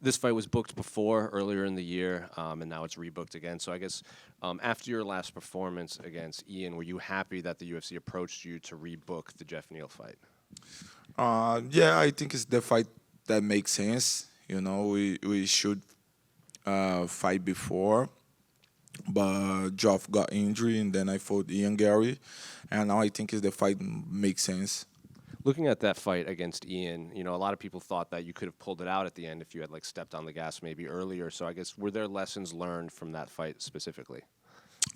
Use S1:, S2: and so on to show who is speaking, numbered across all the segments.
S1: this fight was booked before earlier in the year, and now it's rebooked again. So I guess after your last performance against Ian, were you happy that the UFC approached you to rebook the Geoff Neal fight?
S2: Yeah, I think it's the fight that makes sense. We should fight before, but Geoff got injury, and then I fought Ian Gary, and now I think it's the fight makes sense.
S1: Looking at that fight against Ian, a lot of people thought that you could have pulled it out at the end if you had like stepped on the gas maybe earlier. So I guess were there lessons learned from that fight specifically?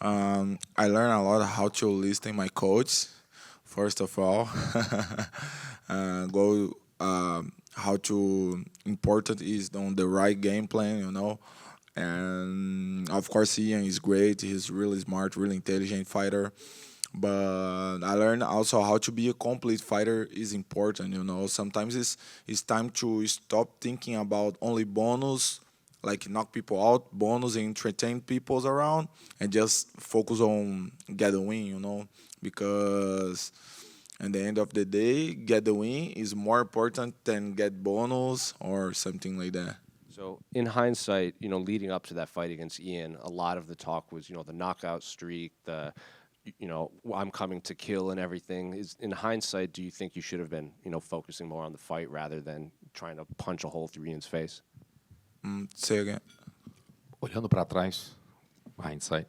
S2: I learned a lot how to listen my coach. First of all, go how to important is on the right game plan. And of course, Ian is great. He's really smart, really intelligent fighter. But I learned also how to be a complete fighter is important. Sometimes it's time to stop thinking about only bonus, like knock people out, bonus and entertain people around, and just focus on get the win. Because at the end of the day, get the win is more important than get bonus or something like that.
S1: So in hindsight, leading up to that fight against Ian, a lot of the talk was, the knockout streak, I'm coming to kill and everything. Is in hindsight, do you think you should have been, focusing more on the fight rather than trying to punch a hole through Ian's face?
S2: Say again.
S3: Olhando para trás, hindsight,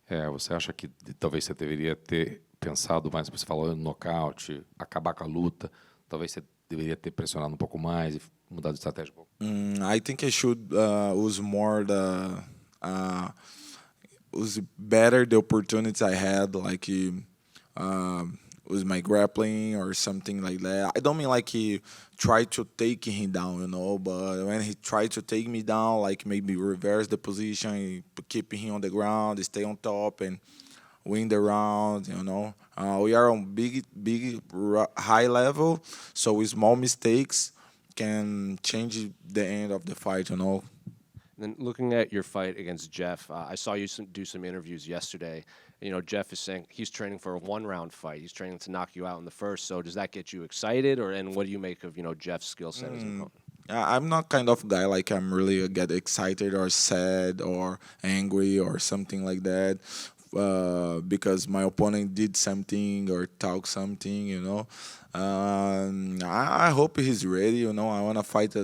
S3: você acha que talvez você deveria ter pensado mais, você falou no nocaute, acabar com a luta, talvez você deveria ter pressionado um pouco mais e mudado de estratégia um pouco?
S2: I think I should use more was better the opportunities I had, like with my grappling or something like that. I don't mean like he tried to take him down, but when he tried to take me down, like maybe reverse the position, keep him on the ground, stay on top, and win the round. We are on high level, so with small mistakes can change the end of the fight.
S1: And then looking at your fight against Geoff, I saw you do some interviews yesterday. Geoff is saying he's training for a one-round fight. He's training to knock you out in the first. So does that get you excited, and what do you make of Geoff's skill set as an opponent?
S2: I'm not kind of guy like I'm really get excited or sad or angry or something like that because my opponent did something or talk something. I hope he's ready. I want to fight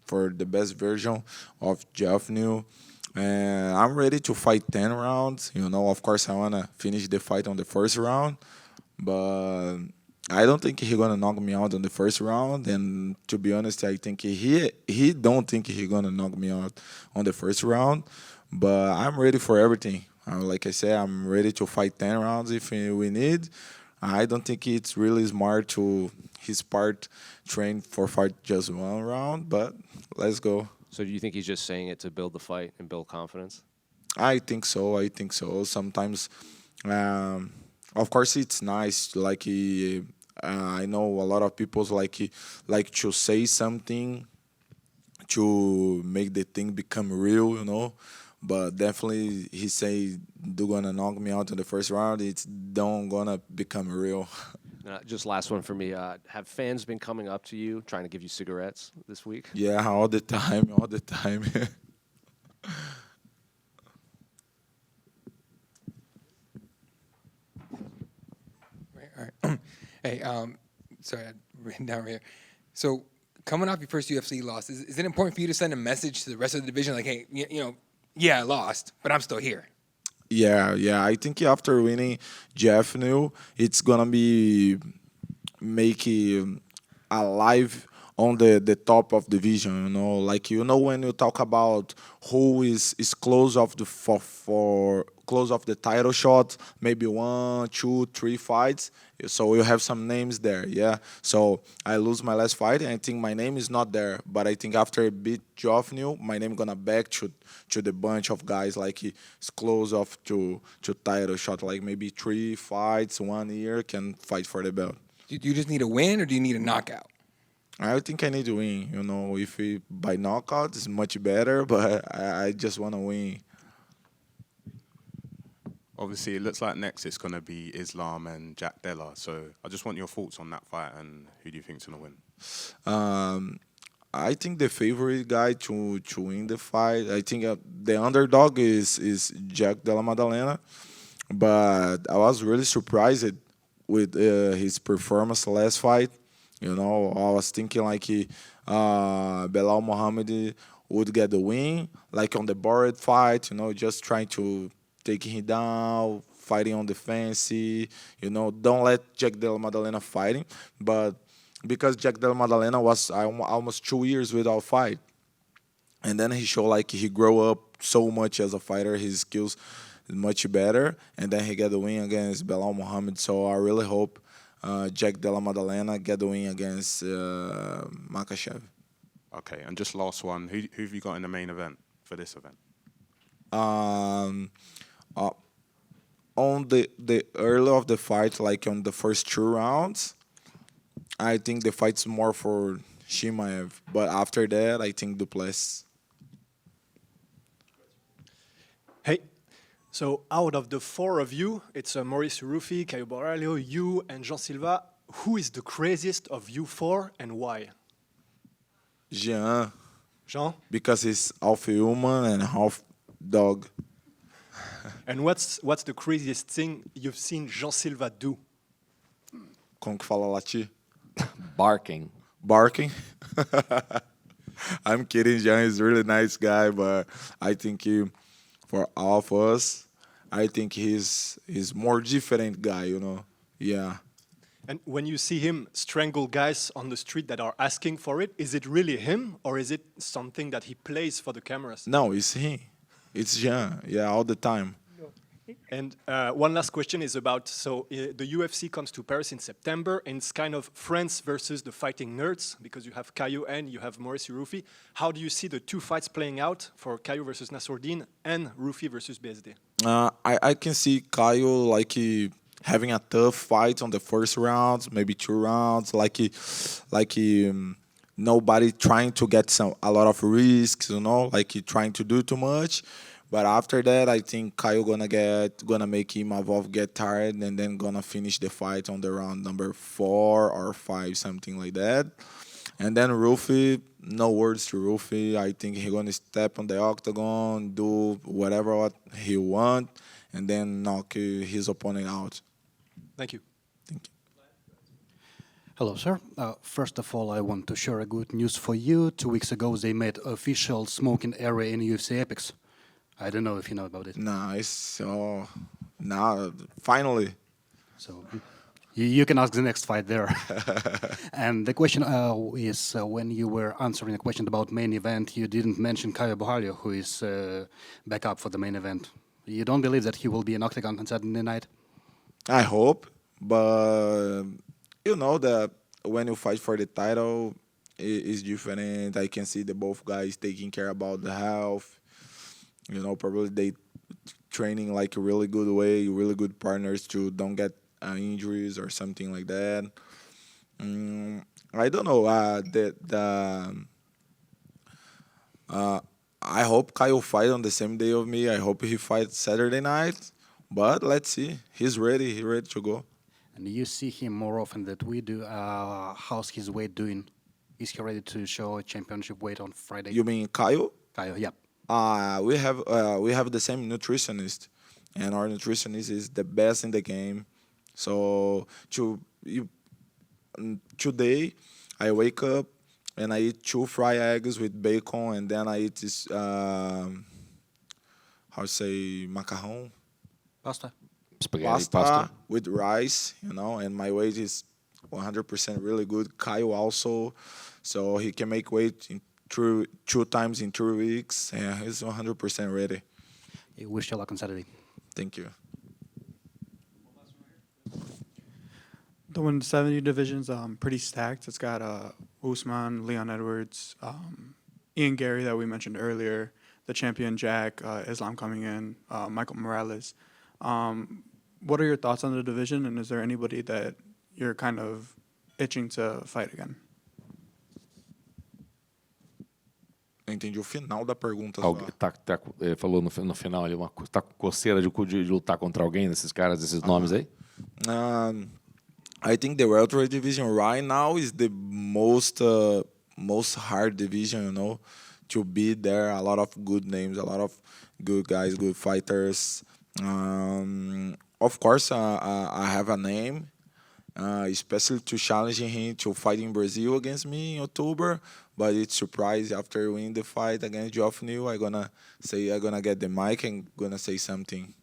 S2: for the best version of Geoff Neal. And I'm ready to fight 10 rounds. Of course, I want to finish the fight on the first round. But I don't think he's going to knock me out on the first round. And to be honest, I think he don't think he's going to knock me out on the first round. But I'm ready for everything. Like I said, I'm ready to fight 10 rounds if we need. I don't think it's really smart to his part train for fight just one round, but let's go.
S1: So do you think he's just saying it to build the fight and build confidence?
S2: I think so. Sometimes, of course, it's nice. Like I know a lot of people like to say something to make the thing become real. But definitely, he say they're gonna knock me out in the first round. It's don't gonna become real.
S1: Just last one for me. Have fans been coming up to you trying to give you cigarettes this week?
S2: Yeah, all the time, all the time.
S4: Right, all right. Hey, sorry, I written down right here. So, coming off your first UFC loss, is it important for you to send a message to the rest of the division, like, hey, yeah, I lost, but I'm still here?
S2: Yeah. I think after winning Geoff Neal, it's gonna be making alive on the top of the division. Like when you talk about who is close of the for close of the title shot, maybe 1, 2, 3 fights. So you have some names there, yeah. So I lose my last fight, and I think my name is not there. But I think after I beat Geoff Neal, my name gonna back to the bunch of guys like it's close off to title shot, like maybe 3 fights, 1 year can fight for the belt.
S4: Do you just need a win, or do you need a knockout?
S2: I think I need to win. If by knockout, it's much better. But I just want to win.
S5: Obviously, it looks like next it's going to be Islam and Jack Della. So I just want your thoughts on that fight and who do you think's going to win?
S2: I think the favorite guy to win the fight, I think the underdog is Jack Della Maddalena, but I was really surprised with his performance last fight. You know, I was thinking like Belal Muhammad would get the win, like on the Barrett fight. You know, just trying to take him down, fighting on the fancy. You know, don't let Jack Della Maddalena fighting, but because Jack Della Maddalena was almost 2 years without fight, and then he showed like he grew up so much as a fighter. His skills is much better, and then he got the win against Belal Muhammad. So I really hope Jack Della Maddalena get the win against Makhachev.
S5: Okay, and just last one. Who have you got in the main event for this event?
S2: On the early of the fight, like on the first 2 rounds, I think the fight's more for Shimaev. But after that, I think Duplessis.
S6: Hey, so out of the four of you, it's Maurice Rufi, Caio Borralho, you, and Jean Silva. Who is the craziest of you four and why?
S2: Jean,
S6: Jean?
S2: because he's half human and half dog.
S6: And what's the craziest thing you've seen Jean Silva do?
S2: Como que fala latir?
S3: Barking.
S2: Barking. I'm kidding. Jean is a really nice guy, but I think for all of us, I think he's more different guy. You know, yeah.
S6: And when you see him strangle guys on the street that are asking for it, is it really him or is it something that he plays for the cameras?
S2: No, it's him. It's Jean. Yeah, all the time.
S6: And one last question is about, the UFC comes to Paris in September, and it's kind of France versus the fighting nerds, because you have Caio and you have Maurice Rufi. How do you see the two fights playing out for Caio versus Nassourdine and Rufi versus BSD?
S2: I can see Caio like having a tough fight on the first rounds, maybe 2 rounds, nobody trying to get a lot of risks, you know, like he trying to do too much. But after that, I think Caio gonna make Imavov get tired and then gonna finish the fight on the round number 4 or 5, something like that. And then Rufi, no words to Rufi. I think he's gonna step on the octagon, do whatever what he want, and then knock his opponent out.
S6: Thank you.
S2: Thank you.
S7: Hello, sir. First of all, I want to share a good news for you. 2 weeks ago, they made official smoking area in UFC Epics. I don't know if you know about it.
S2: Nice. So now, finally.
S7: So you can ask the next fight there. And the question is, when you were answering a question about main event, you didn't mention Caio Borralho, who is back up for the main event. You don't believe that he will be in octagon on Saturday night?
S2: I hope, but you know that when you fight for the title, it's different. I can see the both guys taking care about the health. You know, probably they training like a really good way, really good partners to don't get injuries or something like that. I don't know. I hope Caio fight on the same day of me. I hope he fights Saturday night. But let's see. He's ready. He's ready to go.
S7: And you see him more often than we do. How's his weight doing? Is he ready to show a championship weight on Friday?
S2: You mean Caio?
S7: Caio, yeah.
S2: We have the same nutritionist, and our nutritionist is the best in the game. So today, I wake up and I eat 2 fried eggs with bacon, and then I eat this macaron
S7: Pasta.
S3: Spaghetti
S2: pasta with rice, you know. And my weight is 100% really good. Caio also, so he can make weight in 2 times in 3 weeks. Yeah, he's 100% ready.
S7: I wish you luck on Saturday.
S2: Thank you.
S8: The 170 division's pretty stacked. It's got Usman, Leon Edwards, Ian Gary that we mentioned earlier, the champion Jack, Islam coming in, Michael Morales. What are your thoughts on the division, and is there anybody that you're kind of itching to fight again?
S2: Eu entendi o final da pergunta.
S3: Ele falou no final ali, tá com coceira de lutar contra alguém desses caras, desses nomes aí?
S2: I think the welterweight division right now is the most most hard division, to be there. A lot of good names, a lot of good guys, good fighters. Of course, I have a name, especially to challenging him to fight in Brazil against me in October. But it's surprise after winning the fight against Geoff Neal, I'm gonna get the mic and gonna say something.